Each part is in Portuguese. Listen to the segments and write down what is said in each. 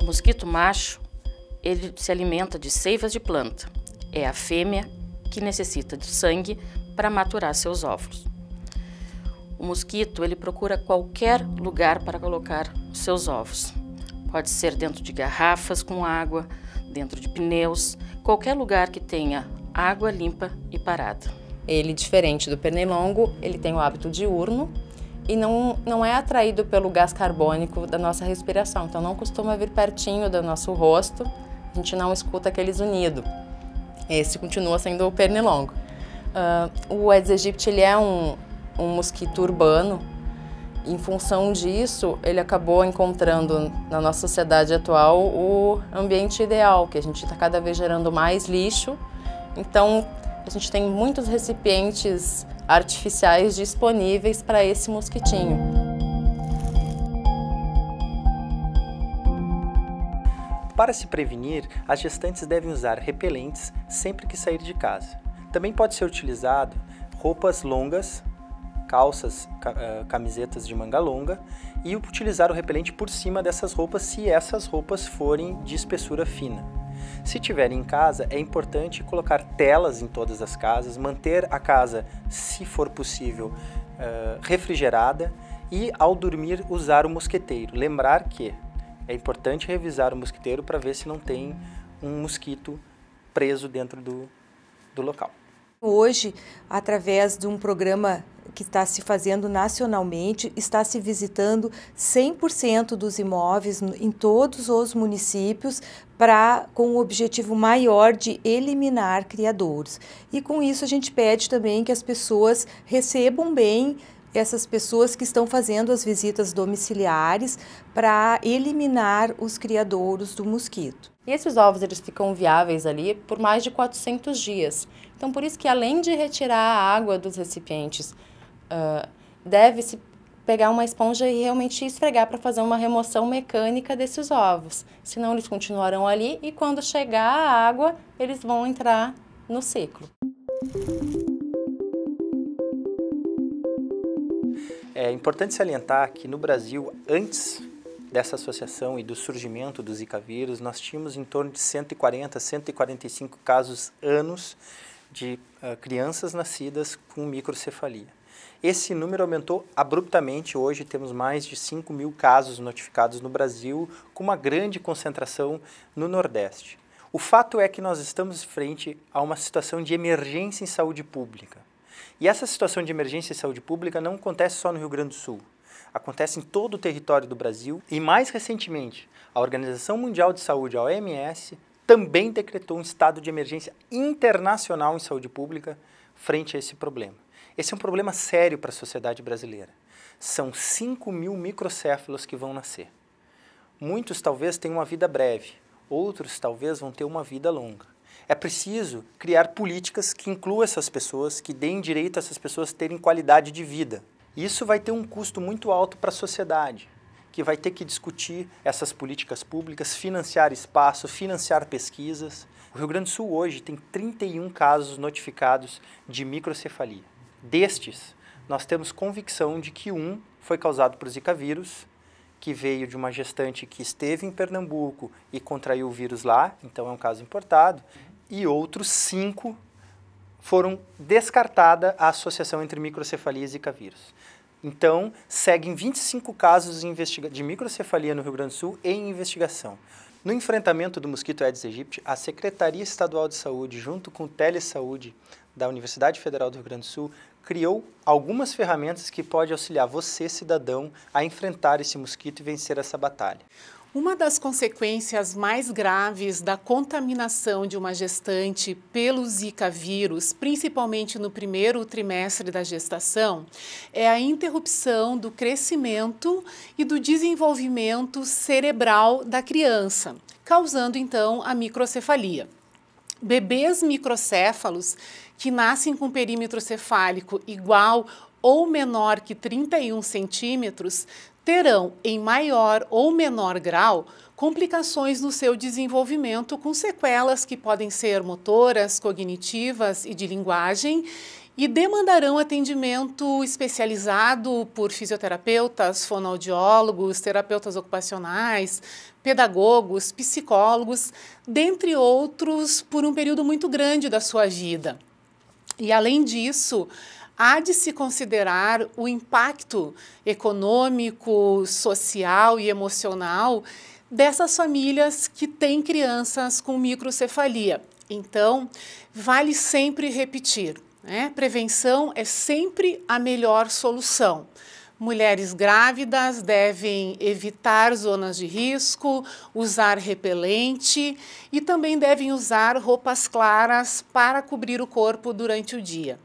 mosquito macho, ele se alimenta de seivas de planta. É a fêmea que necessita de sangue para maturar seus óvulos. O mosquito, ele procura qualquer lugar para colocar seus ovos. Pode ser dentro de garrafas com água, dentro de pneus, qualquer lugar que tenha água limpa e parada. Ele, diferente do pernilongo, ele tem o hábito diurno e não é atraído pelo gás carbônico da nossa respiração. Então não costuma vir pertinho do nosso rosto, a gente não escuta aquele zunido. Esse continua sendo o pernilongo. O Aedes aegypti, ele é um mosquito urbano. Em função disso, ele acabou encontrando na nossa sociedade atual o ambiente ideal, que a gente está cada vez gerando mais lixo. Então, a gente tem muitos recipientes artificiais disponíveis para esse mosquitinho. Para se prevenir, as gestantes devem usar repelentes sempre que sair de casa. Também pode ser utilizado roupas longas, calças, camisetas de manga longa e utilizar o repelente por cima dessas roupas se essas roupas forem de espessura fina. Se tiver em casa, é importante colocar telas em todas as casas, manter a casa, se for possível, refrigerada e ao dormir usar o mosqueteiro. Lembrar que é importante revisar o mosquiteiro para ver se não tem um mosquito preso dentro do local. Hoje, através de um programa que está se fazendo nacionalmente, está se visitando 100% dos imóveis em todos os municípios com o objetivo maior de eliminar criadouros. E com isso a gente pede também que as pessoas recebam bem essas pessoas que estão fazendo as visitas domiciliares para eliminar os criadouros do mosquito. E esses ovos, eles ficam viáveis ali por mais de 400 dias. Então, por isso que além de retirar a água dos recipientes, deve-se pegar uma esponja e realmente esfregar para fazer uma remoção mecânica desses ovos. Senão eles continuarão ali e quando chegar a água, eles vão entrar no ciclo. É importante salientar que no Brasil, antes dessa associação e do surgimento do Zika vírus, nós tínhamos em torno de 140, 145 casos anos de crianças nascidas com microcefalia. Esse número aumentou abruptamente, hoje temos mais de 5.000 casos notificados no Brasil, com uma grande concentração no Nordeste. O fato é que nós estamos frente a uma situação de emergência em saúde pública. E essa situação de emergência em saúde pública não acontece só no Rio Grande do Sul, acontece em todo o território do Brasil e, mais recentemente, a Organização Mundial de Saúde, a OMS, também decretou um estado de emergência internacional em saúde pública frente a esse problema. Esse é um problema sério para a sociedade brasileira. São 5.000 microcéfalos que vão nascer. Muitos talvez tenham uma vida breve, outros talvez vão ter uma vida longa. É preciso criar políticas que incluam essas pessoas, que deem direito a essas pessoas terem qualidade de vida. Isso vai ter um custo muito alto para a sociedade, que vai ter que discutir essas políticas públicas, financiar espaço, financiar pesquisas. O Rio Grande do Sul hoje tem 31 casos notificados de microcefalia. Destes, nós temos convicção de que um foi causado por Zika vírus, que veio de uma gestante que esteve em Pernambuco e contraiu o vírus lá, então é um caso importado, e outros 5 foram descartada a associação entre microcefalia e Zika vírus. Então, seguem 25 casos de microcefalia no Rio Grande do Sul em investigação. No enfrentamento do mosquito Aedes aegypti, a Secretaria Estadual de Saúde, junto com o Telesaúde da Universidade Federal do Rio Grande do Sul, criou algumas ferramentas que podem auxiliar você, cidadão, a enfrentar esse mosquito e vencer essa batalha. Uma das consequências mais graves da contaminação de uma gestante pelo Zika vírus, principalmente no primeiro trimestre da gestação, é a interrupção do crescimento e do desenvolvimento cerebral da criança, causando então a microcefalia. Bebês microcéfalos que nascem com perímetro cefálico igual ou menor que 31 centímetros terão, em maior ou menor grau, complicações no seu desenvolvimento com sequelas que podem ser motoras, cognitivas e de linguagem e demandarão atendimento especializado por fisioterapeutas, fonoaudiólogos, terapeutas ocupacionais, pedagogos, psicólogos, dentre outros, por um período muito grande da sua vida. E, além disso, há de se considerar o impacto econômico, social e emocional dessas famílias que têm crianças com microcefalia. Então, vale sempre repetir, né? Prevenção é sempre a melhor solução. Mulheres grávidas devem evitar zonas de risco, usar repelente e também devem usar roupas claras para cobrir o corpo durante o dia.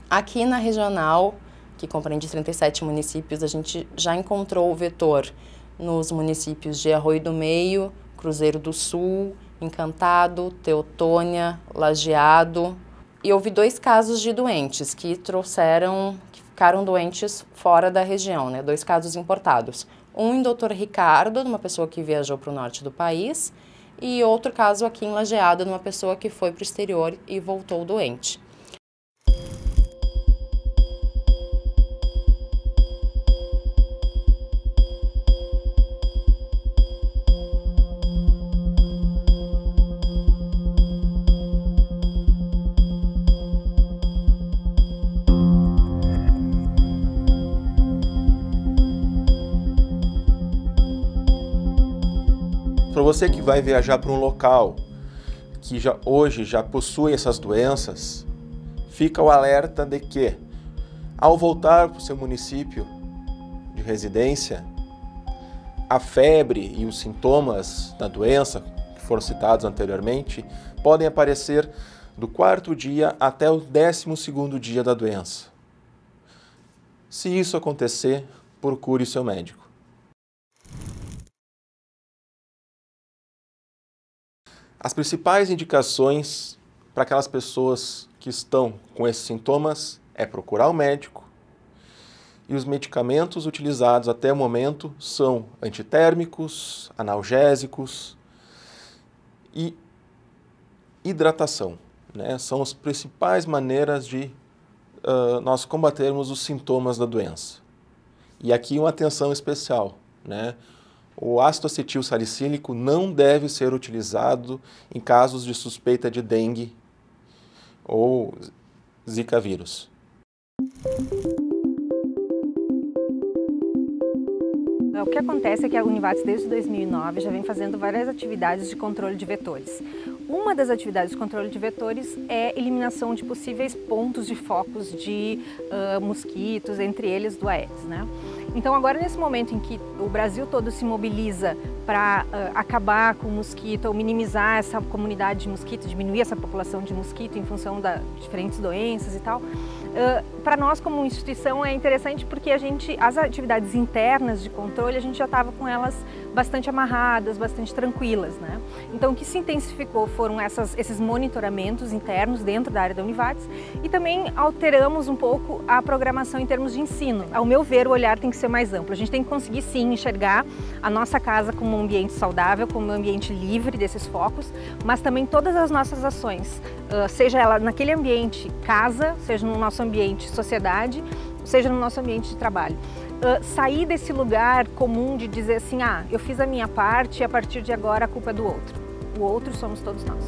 Aqui na regional, que compreende 37 municípios, a gente já encontrou o vetor nos municípios de Arroio do Meio, Cruzeiro do Sul, Encantado, Teutônia, Lajeado. E houve 2 casos de doentes que ficaram doentes fora da região, né? 2 casos importados. Um em Dr. Ricardo, de uma pessoa que viajou para o norte do país, e outro caso aqui em Lajeado, de uma pessoa que foi para o exterior e voltou doente. Para você que vai viajar para um local que hoje já possui essas doenças, fica o alerta de que, ao voltar para o seu município de residência, a febre e os sintomas da doença, que foram citados anteriormente, podem aparecer do 4º dia até o 12º dia da doença. Se isso acontecer, procure seu médico. As principais indicações para aquelas pessoas que estão com esses sintomas é procurar o médico, e os medicamentos utilizados até o momento são antitérmicos, analgésicos e hidratação, né? São as principais maneiras de nós combatermos os sintomas da doença. E aqui uma atenção especial, né? O ácido acetil salicílico não deve ser utilizado em casos de suspeita de dengue ou Zika vírus. O que acontece é que a Univates, desde 2009, já vem fazendo várias atividades de controle de vetores. Uma das atividades de controle de vetores é eliminação de possíveis pontos de focos de mosquitos, entre eles do Aedes, né? Então agora, nesse momento em que o Brasil todo se mobiliza para acabar com o mosquito ou minimizar essa comunidade de mosquito, diminuir essa população de mosquito em função de diferentes doenças e tal, para nós como instituição é interessante porque as atividades internas de controle, a gente já estava com elas bastante amarradas, bastante tranquilas, né? Então o que se intensificou foram esses monitoramentos internos dentro da área da Univates e também alteramos um pouco a programação em termos de ensino. Ao meu ver, o olhar tem que ser mais amplo. A gente tem que conseguir sim enxergar a nossa casa como um ambiente saudável, como um ambiente livre desses focos, mas também todas as nossas ações, seja ela naquele ambiente casa, seja no nosso ambiente sociedade, seja no nosso ambiente de trabalho. Sair desse lugar comum de dizer assim, eu fiz a minha parte e a partir de agora a culpa é do outro. O outro somos todos nós.